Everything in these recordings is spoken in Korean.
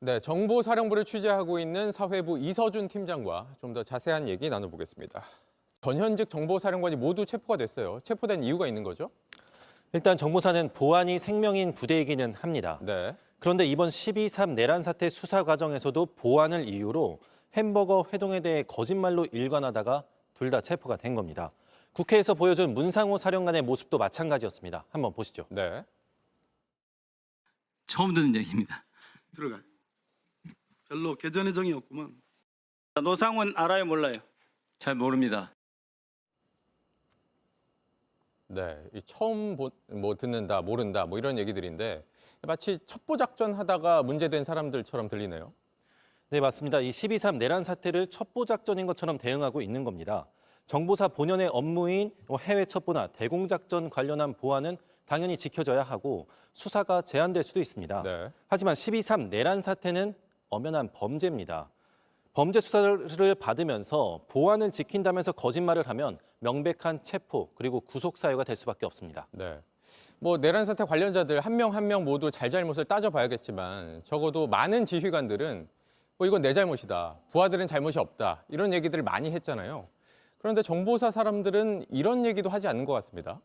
네, 정보사령부를 취재하고 있는 사회부 이서준 팀장과 좀 더 자세한 얘기 나눠보겠습니다. 전현직 정보사령관이 모두 체포가 됐어요. 체포된 이유가 있는 거죠? 일단 정보사는 보안이 생명인 부대이기는 합니다. 네. 그런데 이번 12.3 내란 사태 수사 과정에서도 보안을 이유로 햄버거 회동에 대해 거짓말로 일관하다가 둘 다 체포가 된 겁니다. 국회에서 보여준 문상호 사령관의 모습도 마찬가지였습니다. 한번 보시죠. 네. 처음 듣는 얘기입니다. 들어가요. 별로 개전의 정이 없구만. 노상원 알아요, 몰라요? 잘 모릅니다. 네, 처음 듣는다, 모른다, 뭐 이런 얘기들인데 마치 첩보 작전 하다가 문제된 사람들처럼 들리네요. 네, 맞습니다. 이 12.3 내란 사태를 첩보 작전인 것처럼 대응하고 있는 겁니다. 정보사 본연의 업무인 해외 첩보나 대공작전 관련한 보안은 당연히 지켜져야 하고 수사가 제한될 수도 있습니다. 네. 하지만 12.3 내란 사태는 엄연한 범죄입니다. 범죄 수사를 받으면서 보안을 지킨다면서 거짓말을 하면 명백한 체포 그리고 구속 사유가 될 수밖에 없습니다. 네. 뭐 내란 사태 관련자들 한 명 한 명 모두 잘잘못을 따져봐야겠지만 적어도 많은 지휘관들은 뭐 이건 내 잘못이다, 부하들은 잘못이 없다 이런 얘기들을 많이 했잖아요. 그런데 정보사 사람들은 이런 얘기도 하지 않는 것 같습니다.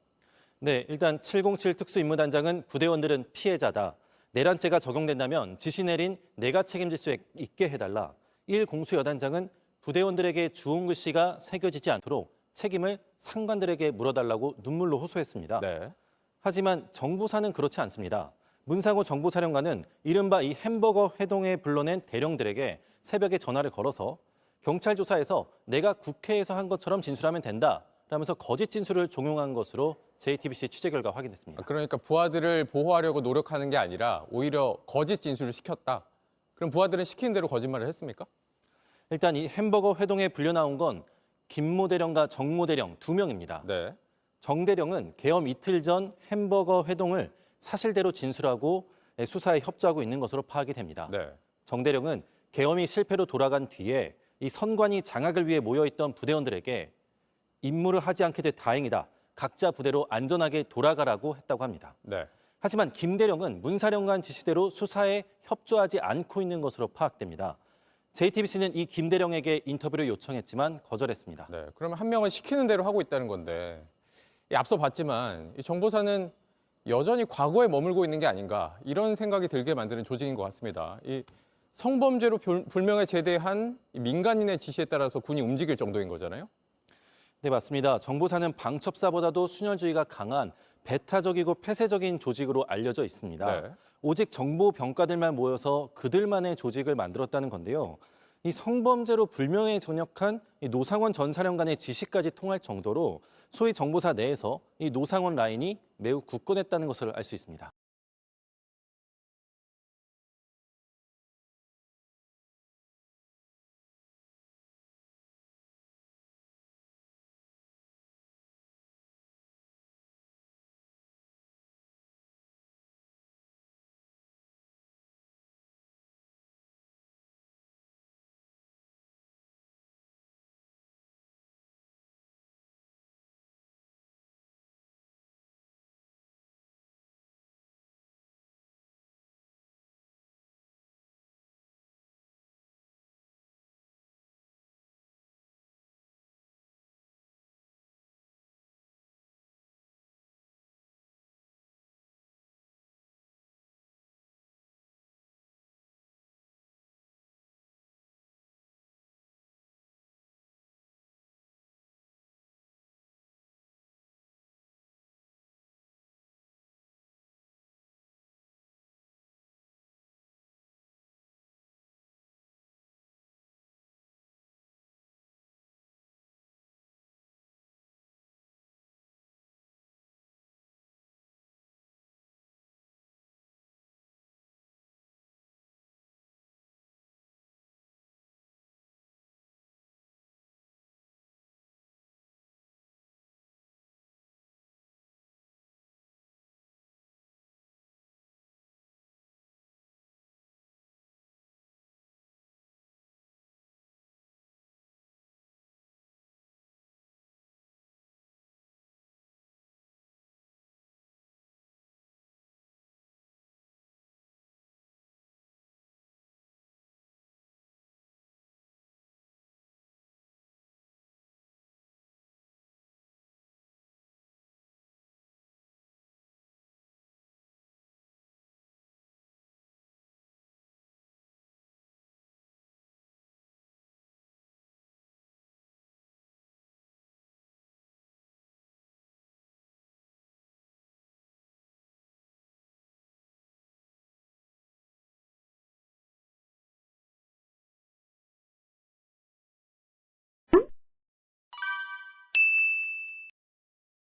네, 일단 707 특수임무단장은 부대원들은 피해자다. 내란죄가 적용된다면 지시 내린 내가 책임질 수 있게 해달라. 1공수여단장은 부대원들에게 주홍 글씨가 새겨지지 않도록 책임을 상관들에게 물어달라고 눈물로 호소했습니다. 네. 하지만 정보사는 그렇지 않습니다. 문상호 정보사령관은 이른바 이 햄버거 회동에 불러낸 대령들에게 새벽에 전화를 걸어서 경찰 조사에서 내가 국회에서 한 것처럼 진술하면 된다 라면서 거짓 진술을 종용한 것으로 JTBC 취재 결과 확인됐습니다. 그러니까 부하들을 보호하려고 노력하는 게 아니라 오히려 거짓 진술을 시켰다. 그럼 부하들은 시키는 대로 거짓말을 했습니까? 일단 이 햄버거 회동에 불려 나온 건 김모 대령과 정모 대령 2명입니다. 네. 정 대령은 계엄 이틀 전 햄버거 회동을 사실대로 진술하고 수사에 협조하고 있는 것으로 파악이 됩니다. 네. 정 대령은 계엄이 실패로 돌아간 뒤에 이 선관위 장악을 위해 모여있던 부대원들에게 임무를 하지 않게 돼 다행이다. 각자 부대로 안전하게 돌아가라고 했다고 합니다. 네. 하지만 김 대령은 문 사령관 지시대로 수사에 협조하지 않고 있는 것으로 파악됩니다. JTBC는 이 김 대령에게 인터뷰를 요청했지만 거절했습니다. 네. 그러면 한 명은 시키는 대로 하고 있다는 건데 앞서 봤지만 이 정보사는 여전히 과거에 머물고 있는 게 아닌가 이런 생각이 들게 만드는 조직인 것 같습니다. 이 성범죄로 불명예 제대한 민간인의 지시에 따라서 군이 움직일 정도인 거잖아요. 네, 맞습니다. 정보사는 방첩사보다도 순혈주의가 강한 배타적이고 폐쇄적인 조직으로 알려져 있습니다. 네. 오직 정보 병가들만 모여서 그들만의 조직을 만들었다는 건데요. 이 성범죄로 불명예에 전역한 이 노상원 전 사령관의 지시까지 통할 정도로 소위 정보사 내에서 이 노상원 라인이 매우 굳건했다는 것을 알 수 있습니다.